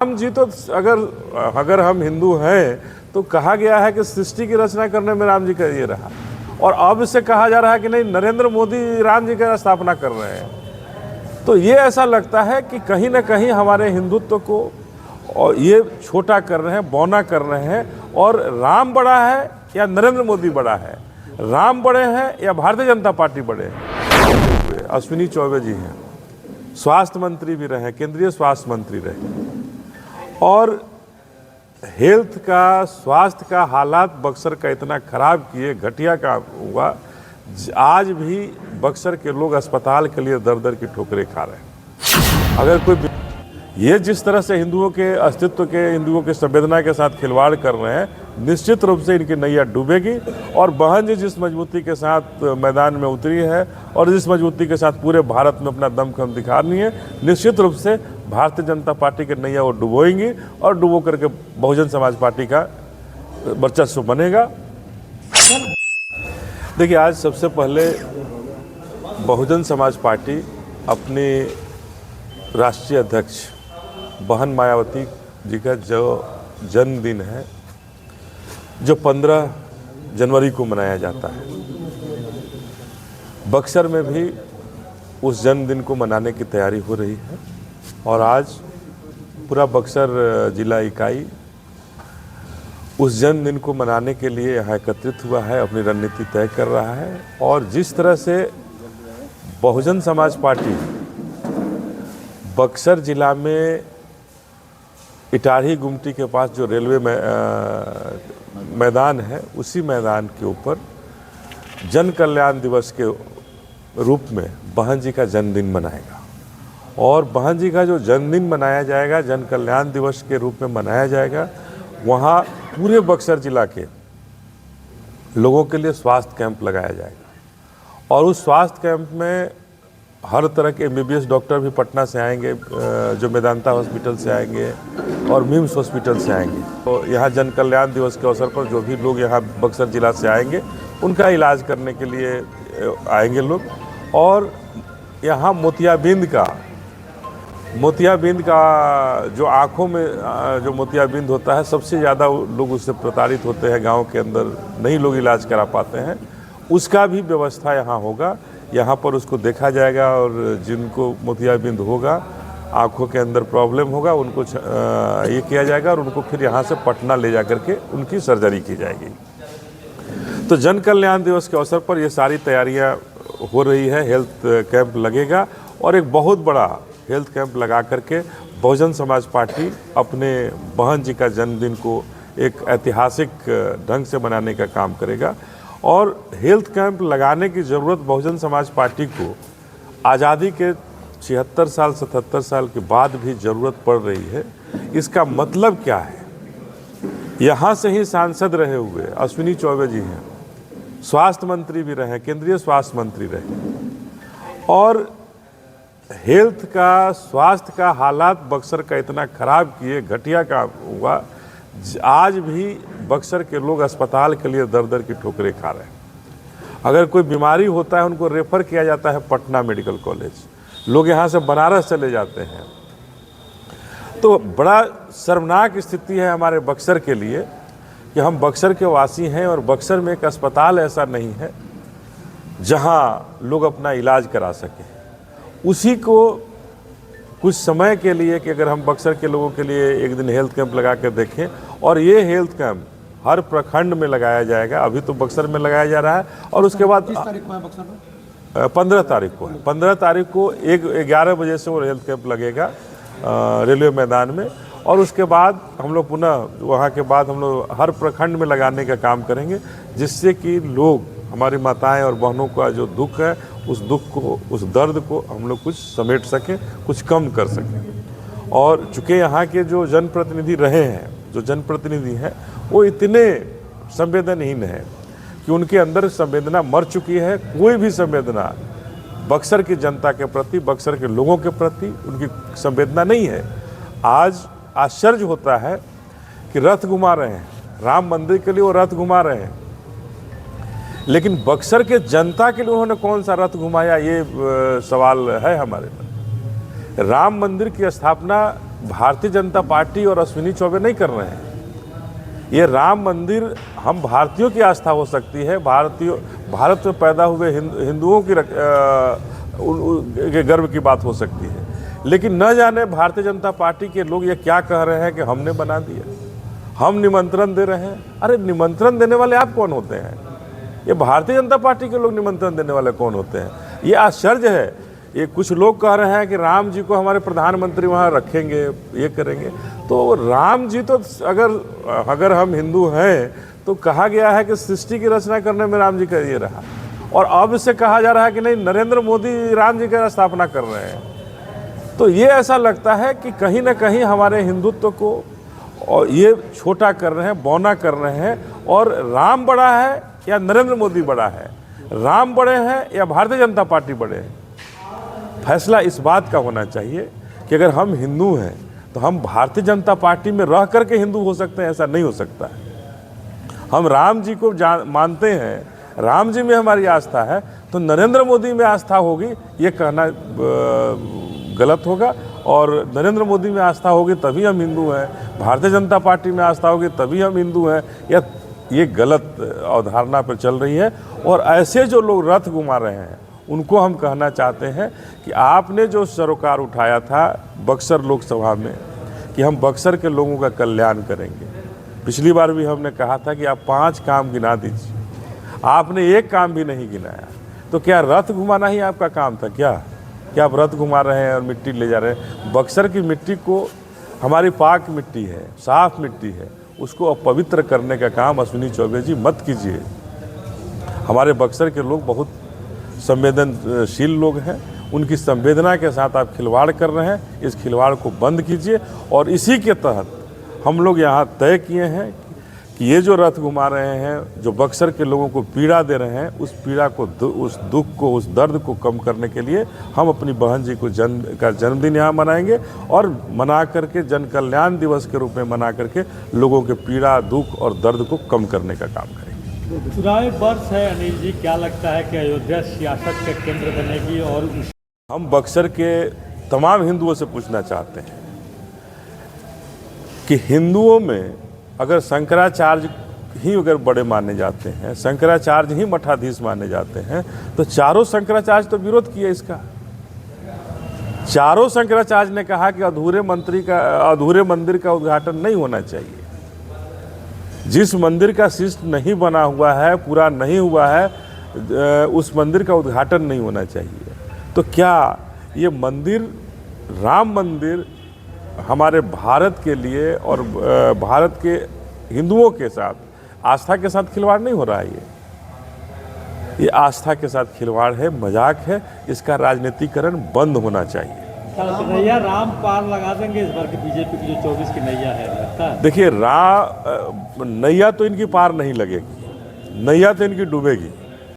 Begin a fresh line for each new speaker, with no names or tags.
राम जी तो अगर हम हिंदू हैं तो कहा गया है कि सृष्टि की रचना करने में राम जी का ये रहा, और अब इससे कहा जा रहा है कि नहीं, नरेंद्र मोदी राम जी का स्थापना कर रहे हैं। तो ये ऐसा लगता है कि कहीं ना कहीं हमारे हिंदुत्व को और ये छोटा कर रहे हैं, बौना कर रहे हैं। और राम बड़ा है या नरेंद्र मोदी बड़ा है, राम बड़े हैं या भारतीय जनता पार्टी बड़े हैं। अश्विनी चौबे जी हैं, स्वास्थ्य मंत्री भी रहे, केंद्रीय स्वास्थ्य मंत्री रहे, और हेल्थ का, स्वास्थ्य का हालात बक्सर का इतना खराब किए, घटिया काम हुआ, आज भी बक्सर के लोग अस्पताल के लिए दर दर की ठोकरें खा रहे हैं। अगर कोई ये जिस तरह से हिंदुओं के अस्तित्व के, हिंदुओं के संवेदना के साथ खिलवाड़ कर रहे हैं, निश्चित रूप से इनकी नैया डूबेगी। और बहन जी जिस मजबूती के साथ मैदान में उतरी है और जिस मजबूती के साथ पूरे भारत में अपना दमखम दिखा रही है, निश्चित रूप से भारतीय जनता पार्टी के नैया वो डुबोएंगी और डुबो करके बहुजन समाज पार्टी का वर्चस्व बनेगा। देखिए, आज सबसे पहले बहुजन समाज पार्टी अपने राष्ट्रीय अध्यक्ष बहन मायावती जी का जो जन्मदिन है, जो 15 जनवरी को मनाया जाता है, बक्सर में भी उस जन्मदिन को मनाने की तैयारी हो रही है। और आज पूरा बक्सर जिला इकाई उस जन्मदिन को मनाने के लिए यहाँ एकत्रित हुआ है, अपनी रणनीति तय कर रहा है। और जिस तरह से बहुजन समाज पार्टी बक्सर जिला में इटारही गुमटी के पास जो रेलवे मैदान है, उसी मैदान के ऊपर जन कल्याण दिवस के रूप में बहन जी का जन्मदिन मनाएगा। और बहन जी का जो जन्मदिन मनाया जाएगा, जन कल्याण दिवस के रूप में मनाया जाएगा, वहाँ पूरे बक्सर जिला के लोगों के लिए स्वास्थ्य कैंप लगाया जाएगा। और उस स्वास्थ्य कैंप में हर तरह के MBBS डॉक्टर भी पटना से आएंगे, जो मेदांता हॉस्पिटल से आएंगे और मिम्स हॉस्पिटल से आएंगे। तो यहाँ जन कल्याण दिवस के अवसर पर जो भी लोग यहाँ बक्सर जिला से आएंगे, उनका इलाज करने के लिए आएंगे लोग। और यहाँ मोतियाबिंद का जो आँखों में जो मोतियाबिंद होता है, सबसे ज़्यादा लोग उससे प्रताड़ित होते हैं, गाँव के अंदर नहीं लोग इलाज करा पाते हैं, उसका भी व्यवस्था यहाँ होगा। यहाँ पर उसको देखा जाएगा और जिनको मोतियाबिंद होगा, आँखों के अंदर प्रॉब्लम होगा, उनको ये किया जाएगा और उनको फिर यहाँ से पटना ले जा करके उनकी सर्जरी की जाएगी। तो जन कल्याण दिवस के अवसर पर ये सारी तैयारियाँ हो रही है। हेल्थ कैंप लगेगा और एक बहुत बड़ा हेल्थ कैंप लगा करके बहुजन समाज पार्टी अपने बहन जी का जन्मदिन को एक ऐतिहासिक ढंग से मनाने का काम करेगा। और हेल्थ कैंप लगाने की ज़रूरत बहुजन समाज पार्टी को आज़ादी के 76 साल 77 साल के बाद भी ज़रूरत पड़ रही है। इसका मतलब क्या है? यहाँ से ही सांसद रहे हुए अश्विनी चौबे जी हैं, स्वास्थ्य मंत्री भी रहे, केंद्रीय स्वास्थ्य मंत्री रहे, और हेल्थ का, स्वास्थ्य का हालात बक्सर का इतना खराब किए, घटिया काम हुआ, आज भी बक्सर के लोग अस्पताल के लिए दर दर की ठोकरें खा रहे हैं। अगर कोई बीमारी होता है, उनको रेफ़र किया जाता है पटना मेडिकल कॉलेज, लोग यहाँ से बनारस चले जाते हैं। तो बड़ा शर्मनाक स्थिति है हमारे बक्सर के लिए कि हम बक्सर के वासी हैं और बक्सर में एक अस्पताल ऐसा नहीं है जहाँ लोग अपना इलाज करा सकें। उसी को कुछ समय के लिए कि अगर हम बक्सर के लोगों के लिए एक दिन हेल्थ कैंप लगा कर देखें, और ये हेल्थ कैंप हर प्रखंड में लगाया जाएगा। अभी तो बक्सर में लगाया जा रहा है और उसके बाद
15 तारीख को है बक्सर में,
15 तारीख को 15 तारीख को 11 बजे से वो हेल्थ कैंप लगेगा रेलवे मैदान में। और उसके बाद हम लोग पुनः वहाँ के बाद हम लोग हर प्रखंड में लगाने का काम करेंगे, जिससे कि लोग, हमारी माताएं और बहनों का जो दुख है, उस दुख को, उस दर्द को हम लोग कुछ समेट सकें, कुछ कम कर सकें। और चूँकि यहाँ के जो जनप्रतिनिधि रहे हैं, जो जनप्रतिनिधि हैं, वो इतने संवेदनहीन हैं कि उनके अंदर संवेदना मर चुकी है। कोई भी संवेदना बक्सर की जनता के प्रति, बक्सर के लोगों के प्रति उनकी संवेदना नहीं है। आज आश्चर्य होता है कि रथ घुमा रहे हैं, राम मंदिर के लिए वो रथ घुमा रहे हैं, लेकिन बक्सर के जनता के लिए उन्होंने कौन सा रथ घुमाया, ये सवाल है हमारे मन। राम मंदिर की स्थापना भारतीय जनता पार्टी और अश्विनी चौबे नहीं कर रहे हैं। ये राम मंदिर हम भारतीयों की आस्था हो सकती है, भारत में पैदा हुए हिंदुओं की के गर्व की बात हो सकती है, लेकिन न जाने भारतीय जनता पार्टी के लोग ये क्या कह रहे हैं कि हमने बना दिया, हम निमंत्रण दे रहे हैं। अरे निमंत्रण देने वाले आप कौन होते हैं? ये भारतीय जनता पार्टी के लोग निमंत्रण देने वाले कौन होते हैं? ये आश्चर्य है। ये कुछ लोग कह रहे हैं कि राम जी को हमारे प्रधानमंत्री वहाँ रखेंगे, ये करेंगे। तो राम जी तो अगर हम हिंदू हैं तो कहा गया है कि सृष्टि की रचना करने में राम जी का ये रहा, और अब इससे कहा जा रहा है कि नहीं, नरेंद्र मोदी राम जी का स्थापना कर रहे हैं। तो ये ऐसा लगता है कि कहीं ना कहीं हमारे हिंदुत्व को और ये छोटा कर रहे हैं, बौना कर रहे हैं। और राम बड़ा है या नरेंद्र मोदी बड़ा है, राम बड़े हैं या भारतीय जनता पार्टी बड़े हैं? फैसला इस बात का होना चाहिए कि अगर हम हिंदू हैं तो हम भारतीय जनता पार्टी में रह करके हिंदू हो सकते हैं, ऐसा नहीं हो सकता है। हम राम जी को मानते हैं, राम जी में हमारी आस्था है, तो नरेंद्र मोदी में आस्था होगी ये कहना गलत होगा। और नरेंद्र मोदी में आस्था होगी तभी हम हिंदू हैं, भारतीय जनता पार्टी में आस्था होगी तभी हम हिंदू हैं, या ये गलत अवधारणा पर चल रही है। और ऐसे जो लोग रथ घुमा रहे हैं उनको हम कहना चाहते हैं कि आपने जो सरोकार उठाया था बक्सर लोकसभा में कि हम बक्सर के लोगों का कल्याण करेंगे, पिछली बार भी हमने कहा था कि आप 5 काम गिना दीजिए, आपने एक काम भी नहीं गिनाया। तो क्या रथ घुमाना ही आपका काम था? क्या आप रथ घुमा रहे हैं और मिट्टी ले जा रहे हैं? बक्सर की मिट्टी को, हमारी पाक मिट्टी है, साफ मिट्टी है, उसको अपवित्र करने का काम अश्विनी चौबे जी मत कीजिए। हमारे बक्सर के लोग बहुत संवेदनशील लोग हैं, उनकी संवेदना के साथ आप खिलवाड़ कर रहे हैं। इस खिलवाड़ को बंद कीजिए। और इसी के तहत हम लोग यहाँ तय किए हैं कि ये जो रथ घुमा रहे हैं, जो बक्सर के लोगों को पीड़ा दे रहे हैं, उस पीड़ा को, उस दुख को, उस दर्द को कम करने के लिए हम अपनी बहन जी को जन्मदिन यहाँ मनाएंगे और मना करके जन कल्याण दिवस के रूप में मना करके लोगों के पीड़ा, दुख और दर्द को कम करने का काम करेंगे।
चुनावी वर्ष है अनिल जी, क्या लगता है कि अयोध्या सियासत का केंद्र बनेगी? और
हम बक्सर के तमाम हिंदुओं से पूछना चाहते हैं कि हिंदुओं में अगर शंकराचार्य ही अगर बड़े माने जाते हैं, शंकराचार्य ही मठाधीश माने जाते हैं, तो चारों शंकराचार्य तो विरोध किए इसका। चारों शंकराचार्य ने कहा कि अधूरे मंदिर का उद्घाटन नहीं होना चाहिए। जिस मंदिर का शिष्ट नहीं बना हुआ है, पूरा नहीं हुआ है, उस मंदिर का उद्घाटन नहीं होना चाहिए। तो क्या ये मंदिर, राम मंदिर, हमारे भारत के लिए और भारत के हिंदुओं के साथ, आस्था के साथ खिलवाड़ नहीं हो रहा है? ये आस्था के साथ खिलवाड़ है, मजाक है। इसका राजनीतिकरण बंद होना चाहिए।
नैया राम पार लगा देंगे इस बार की बीजेपी की जो 24 की नैया है, लगता है?
देखिए, नैया तो इनकी पार नहीं लगेगी, नैया तो इनकी डूबेगी।